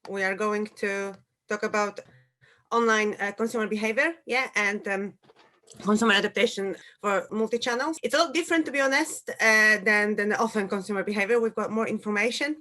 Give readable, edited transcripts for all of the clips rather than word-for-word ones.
we are going to talk about online consumer behavior, yeah, and consumer adaptation for multi-channels. It's a lot different, to be honest, than the offline consumer behavior. We've got more information.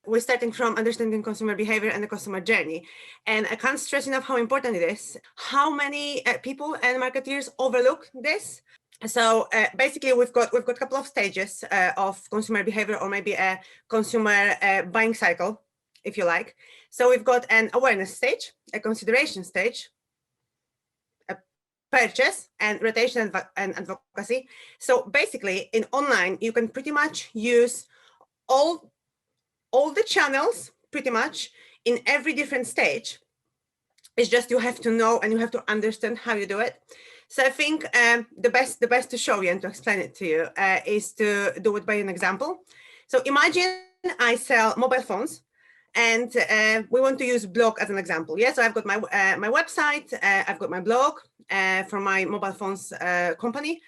We're starting from understanding consumer behavior and the customer journey. And I can't stress enough how important it is. How many people and marketeers overlook this? So basically, we've got a couple of stages of consumer behavior, or maybe a consumer buying cycle, if you like. So we've got an awareness stage, a consideration stage, a purchase, and rotation and advocacy. So basically, in online, you can pretty much use all the channels, pretty much, in every different stage. It's just you have to know and you have to understand how you do it. So I think the best to show you and to explain it to you is to do it by an example. So imagine I sell mobile phones, and we want to use blog as an example. Yeah, so I've got my my website, I've got my blog for my mobile phones company,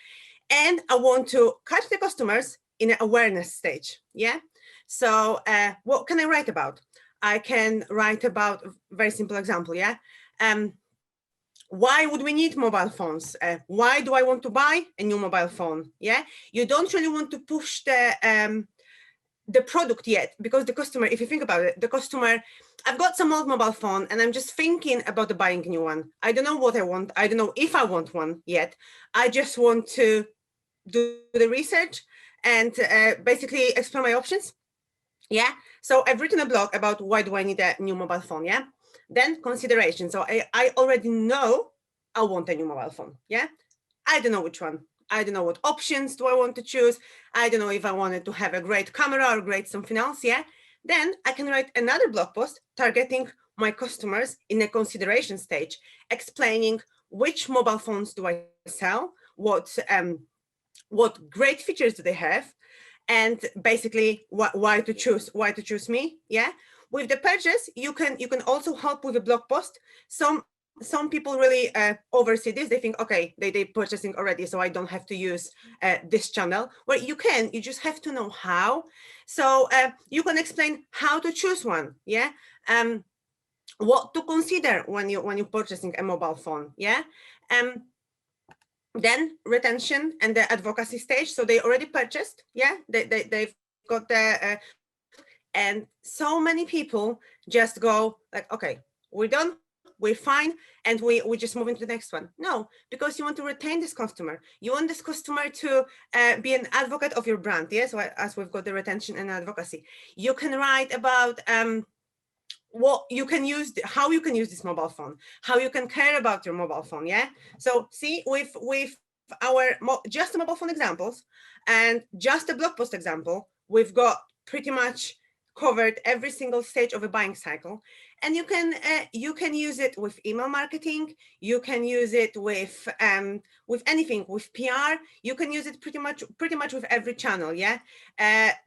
and I want to catch the customers in an awareness stage. Yeah, so what can I write about? I can write about a very simple example. Yeah. Why would we need mobile phones? Why do I want to buy a new mobile phone? Yeah, you don't really want to push the product yet, because the customer, if you think about it, the customer, I've got some old mobile phone and I'm just thinking about buying a new one. I don't know what I want. I don't know if I want one yet. I just want to do the research and basically explore my options. Yeah. So I've written a blog about why do I need a new mobile phone. Yeah. Then consideration. So I already know I want a new mobile phone. Yeah. I don't know which one. I don't know what options do I want to choose. I don't know if I wanted to have a great camera or great something else. Yeah. Then I can write another blog post targeting my customers in a consideration stage, explaining which mobile phones do I sell, what great features do they have, and basically why to choose me. Yeah. With the purchase, you can also help with a blog post. Some people really oversee this. They think, okay, they purchasing already, so I don't have to use this channel. Well, you can. You just have to know how. So you can explain how to choose one. Yeah. What to consider when you're purchasing a mobile phone. Yeah. Then retention and the advocacy stage. So they already purchased. Yeah. They've got the and so many people just go like, okay, we're done, we're fine, and we just move into the next one. No, because you want to retain this customer. You want this customer to be an advocate of your brand. Yes, so as we've got the retention and advocacy, you can write about what you can use, how you can use this mobile phone, how you can care about your mobile phone. Yeah. So see, with our just the mobile phone examples and just a blog post example, we've got pretty much covered every single stage of a buying cycle. And you can use it with email marketing. You can use it with anything, with PR. You can use it pretty much with every channel. Yeah.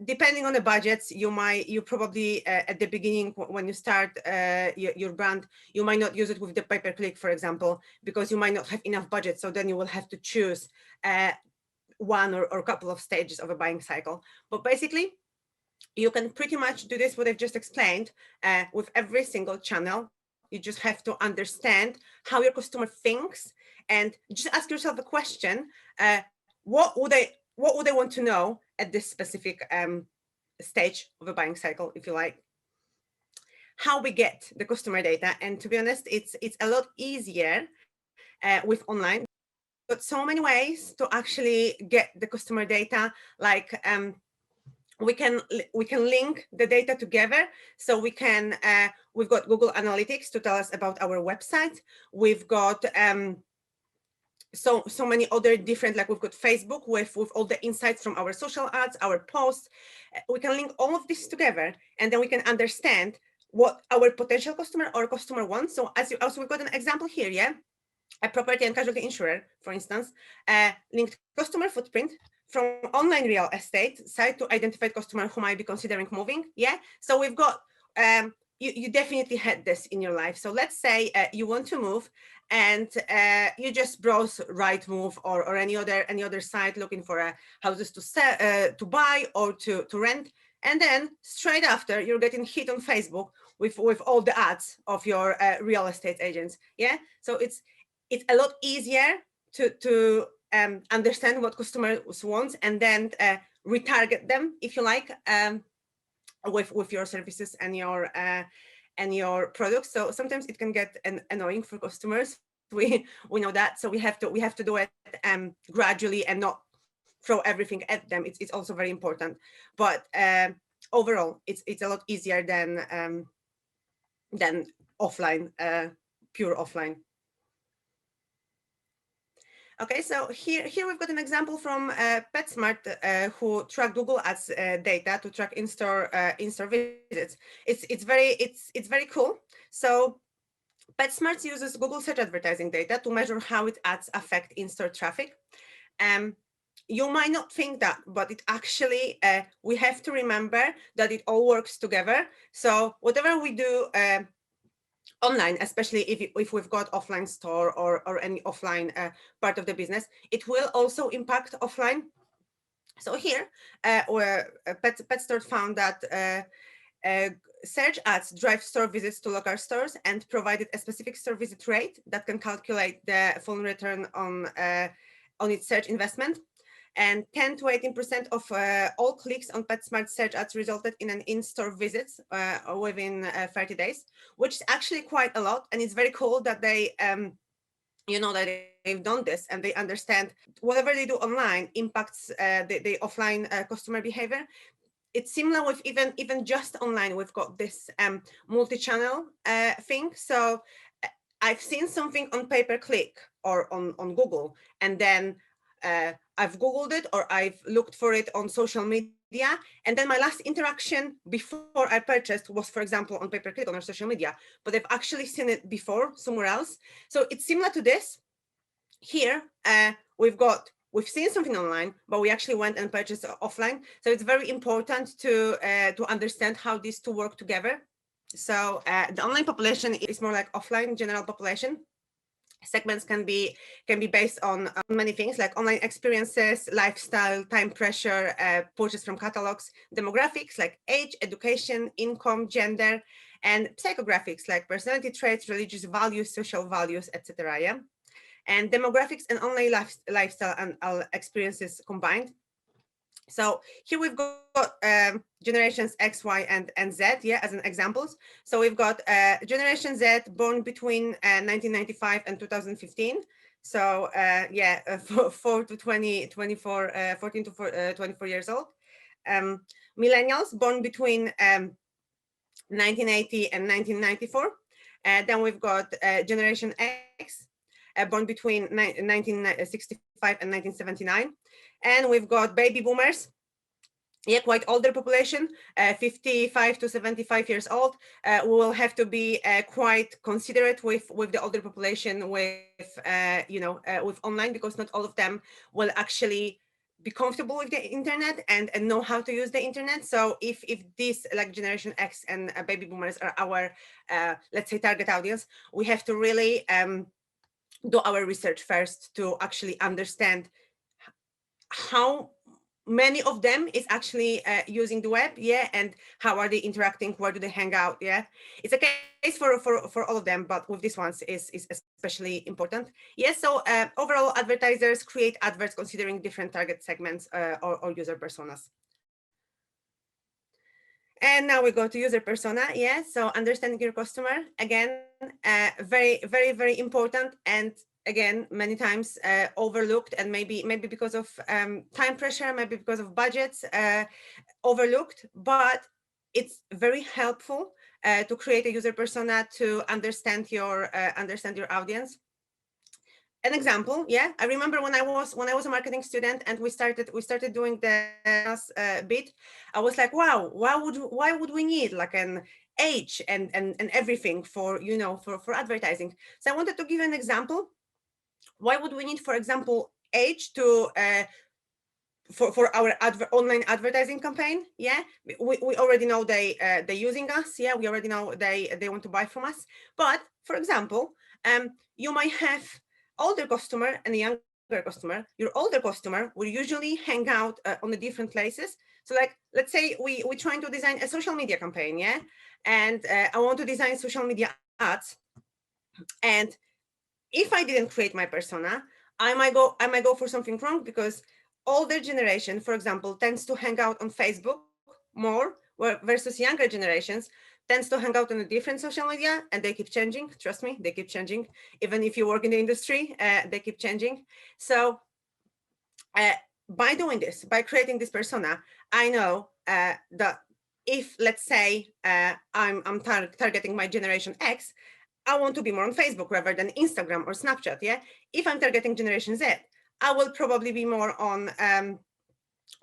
Depending on the budgets, you probably at the beginning when you start your brand, you might not use it with the pay-per-click, for example, because you might not have enough budget. So then you will have to choose one or a couple of stages of a buying cycle. But basically, you can pretty much do this, what I've just explained, with every single channel. You just have to understand how your customer thinks and just ask yourself a question. What would I want to know at this specific stage of a buying cycle, if you like? How we get the customer data. And to be honest, it's a lot easier with online. But so many ways to actually get the customer data, like we can link the data together. So we've got Google Analytics to tell us about our website. We've got so many other different, like we've got Facebook with all the insights from our social ads, our posts. We can link all of this together, and then we can understand what our potential customer or customer wants. So as we've got an example here, yeah, a property and casualty insurer, for instance, linked customer footprint from online real estate site to identified customer who might be considering moving. Yeah. So we've got, you definitely had this in your life. So let's say you want to move and you just browse Rightmove or any other site looking for houses to sell, to buy or to rent. And then straight after, you're getting hit on Facebook with all the ads of your real estate agents. Yeah, so it's a lot easier to understand what customers want and then retarget them, if you like, with your services and your products. So sometimes it can get annoying for customers. We know that, so we have to do it gradually and not throw everything at them. It's also very important, but overall it's a lot easier than offline, pure offline. Okay, so here we've got an example from PetSmart, who track Google Ads data to track in-store visits. It's very cool. So PetSmart uses Google search advertising data to measure how its ads affect in-store traffic. You might not think that, but it actually, we have to remember that it all works together. So whatever we do online, especially if we've got offline store or any offline part of the business, it will also impact offline. So here, where PetStore found that search ads drive store visits to local stores and provided a specific store visit rate that can calculate the full return on its search investment. And 10 to 18% of all clicks on PetSmart search ads resulted in an in-store visit within 30 days, which is actually quite a lot. And it's very cool that they, that they've done this and they understand whatever they do online impacts the offline customer behavior. It's similar with even just online. We've got this multi-channel thing. So I've seen something on pay-per-click or on Google, and then I've Googled it or I've looked for it on social media, and then my last interaction before I purchased was, for example, on pay-per-click on our social media, but I've actually seen it before somewhere else. So it's similar to this. Here, we've seen something online, but we actually went and purchased offline. So it's very important to understand how these two work together. So the online population is more like offline general population. Segments can be based on many things like online experiences, lifestyle, time pressure, purchase from catalogs, demographics like age, education, income, gender, and psychographics like personality traits, religious values, social values, etc. Yeah, and demographics and online lifestyle and experiences combined. So here we've got generations X, Y, and Z, yeah, as an examples. So we've got Generation Z born between 1995 and 2015. So 4 to 20, 24, 14 to 24 years old. Millennials born between 1980 and 1994. Then we've got Generation X, born between 1965 and 1979. And we've got baby boomers, yeah, quite older population, 55 to 75 years old. We will have to be quite considerate with the older population with with online, because not all of them will actually be comfortable with the internet and know how to use the internet. So if this, like Generation X and baby boomers, are our let's say target audience, we have to really do our research first to actually understand how many of them is actually using the web, yeah, and how are they interacting, where do they hang out, yeah. It's a case for all of them, but with this ones is especially important. Yes, so overall, advertisers create adverts considering different target segments or user personas. And now we go to user persona. Yeah, so understanding your customer, again, very, very, very important, and again, many times overlooked, and maybe because of time pressure, maybe because of budgets, overlooked, but it's very helpful to create a user persona to understand your audience. An example, yeah, I remember when I was a marketing student and we started doing the bit, I was like, wow, why would we need like an age and everything for for advertising? So I wanted to give an example. Why would we need, for example, age to for our online advertising campaign? Yeah, we already know they're using us. Yeah, we already know they want to buy from us. But for example, you might have older customer and a younger customer. Your older customer will usually hang out on the different places. So like, let's say we're trying to design a social media campaign, yeah, and I want to design social media ads, and if I didn't create my persona, I might go for something wrong, because older generation, for example, tends to hang out on Facebook more, versus younger generations tends to hang out on a different social media, and they keep changing. Trust me, they keep changing. Even if you work in the industry, they keep changing. So uh, by doing this, by creating this persona, I know that if, let's say, I'm targeting my generation X, I want to be more on Facebook rather than Instagram or Snapchat. Yeah. If I'm targeting Generation Z, I will probably be more on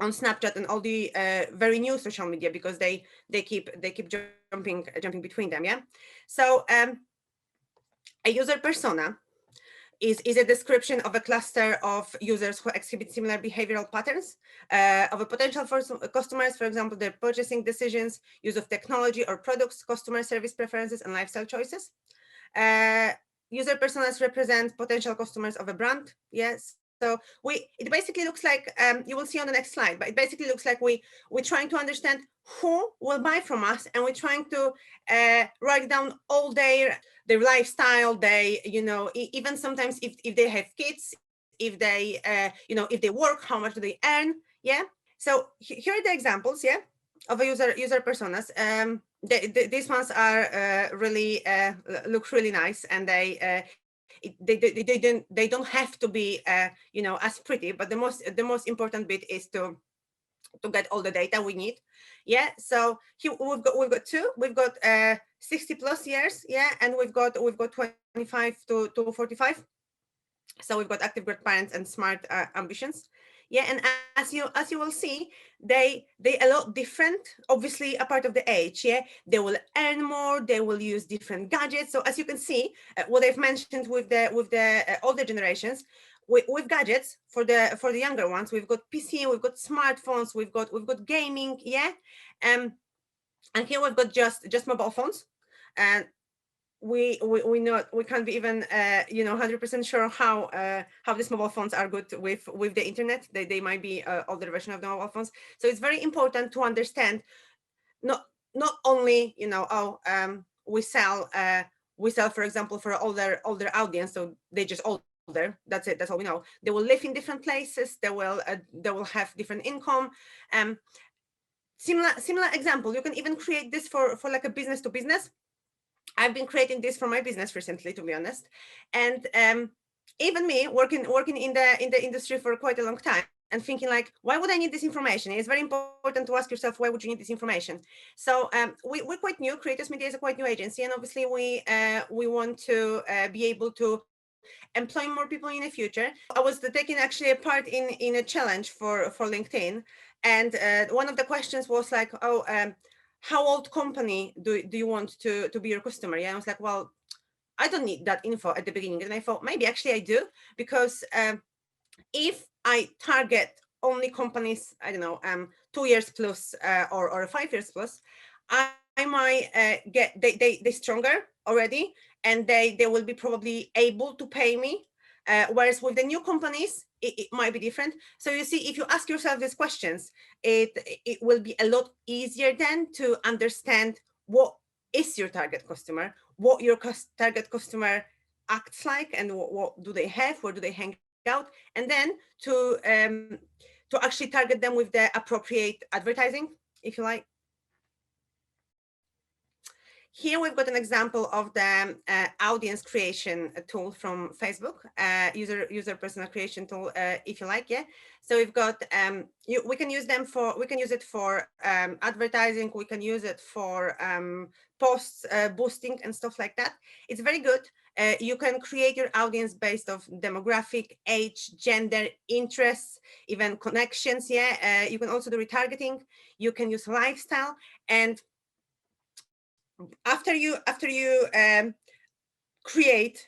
Snapchat and all the very new social media, because they keep jumping between them. Yeah. So a user persona is a description of a cluster of users who exhibit similar behavioral patterns of a potential for customers, for example, their purchasing decisions, use of technology or products, customer service preferences, and lifestyle choices. Uh, User personas represent potential customers of a brand. Yes. So it basically looks like, you will see on the next slide, but it basically looks like we're trying to understand who will buy from us, and we're trying to write down all their lifestyle. They, even sometimes if they have kids, if they, if they work, how much do they earn? Yeah. So here are the examples, yeah, of a user personas. These ones are really look really nice, and they don't have to be as pretty, but the most important bit is to get all the data we need. Yeah. So here we've got two. We've got 60 plus years, yeah, and we've got 25 to 45. So we've got active grandparents and smart ambitions. Yeah. And as you will see, they a lot different, obviously, a part of the age. Yeah. They will earn more, they will use different gadgets. So as you can see, what I've mentioned with the older generations, with gadgets, for the younger ones, we've got PC, we've got smartphones, we've got gaming. Yeah. And here we've got just mobile phones. And we can't be even 100% sure how these mobile phones are good with the internet. They might be older version of the mobile phones. So it's very important to understand, not only we sell, for example, for older audience, so they just older, that's it, that's all we know. They will live in different places, they will have different income. um Similar example, you can even create this for like a business to business. I've been creating this for my business recently, to be honest. And even me, working in the industry for quite a long time, and thinking like, why would I need this information? It's very important to ask yourself, why would you need this information? So we're quite new. Creators Media is a quite new agency, and obviously we want to be able to employ more people in the future. I was taking actually a part in a challenge for LinkedIn, and one of the questions was like, oh, how old company do you want to be your customer? Yeah, I was like, well, I don't need that info at the beginning. And I thought, maybe actually I do, because if I target only companies, I don't know, 2 years plus or 5 years plus, I might get they stronger already, and they will be probably able to pay me. Whereas with the new companies, it might be different. So you see, if you ask yourself these questions, it will be a lot easier then to understand what is your target customer, what your target customer acts like, and what do they have, where do they hang out, and then to actually target them with the appropriate advertising, if you like. Here we've got an example of the audience creation tool from Facebook, user personal creation tool, if you like. Yeah. So we've got we can use it for advertising. We can use it for posts boosting and stuff like that. It's very good. You can create your audience based off demographic, age, gender, interests, even connections. Yeah. You can also do retargeting. You can use lifestyle, and after you create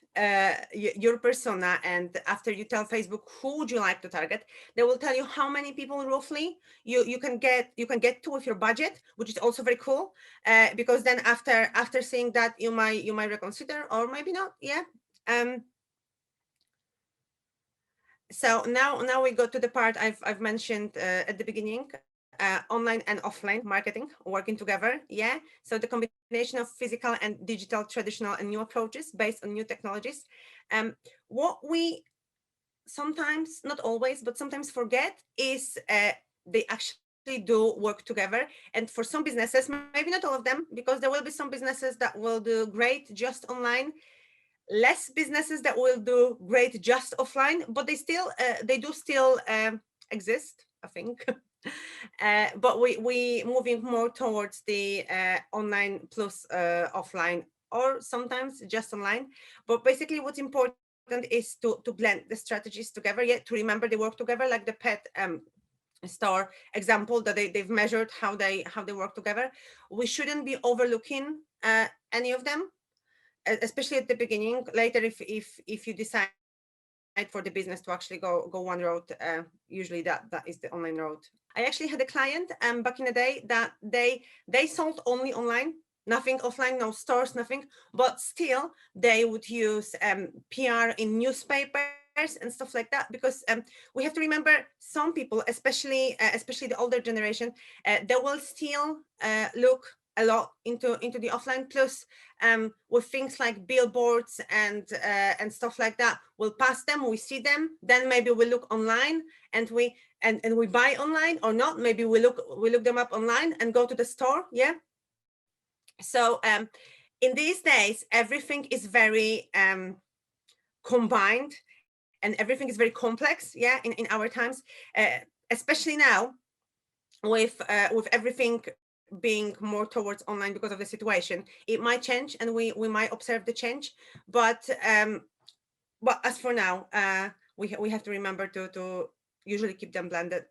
your persona, and after you tell Facebook who would you like to target, they will tell you how many people roughly you can get to with your budget, which is also very cool, because then after seeing that, you might reconsider, or maybe not. Yeah. So now we go to the part I've mentioned at the beginning. online and offline marketing working together. Yeah. So the combination of physical and digital, traditional and new approaches based on new technologies. What we sometimes, not always, but sometimes forget is they actually do work together. And for some businesses, maybe not all of them, because there will be some businesses that will do great just online, less businesses that will do great just offline, but they do still exist, I think. But we moving more towards the online plus offline, or sometimes just online. But basically what's important is to blend the strategies together, yet to remember they work together, like the pet store example that they've measured how they work together. We shouldn't be overlooking any of them, especially at the beginning. Later, if you decide for the business to actually go one road, usually that is the online road. I actually had a client back in the day that they sold only online, nothing offline, no stores, nothing, but still they would use PR in newspapers and stuff like that, because we have to remember some people, especially the older generation, they will still look a lot into the offline. Plus with things like billboards and stuff like that, we'll pass them, we see them, then maybe we look online and we buy online, or not, maybe we look them up online and go to the store. Yeah. So in these days everything is very combined, and everything is very complex. Yeah, in our times, especially now with everything being more towards online because of the situation. It might change, and we might observe the change, but as for now, we have to remember to usually keep them blended.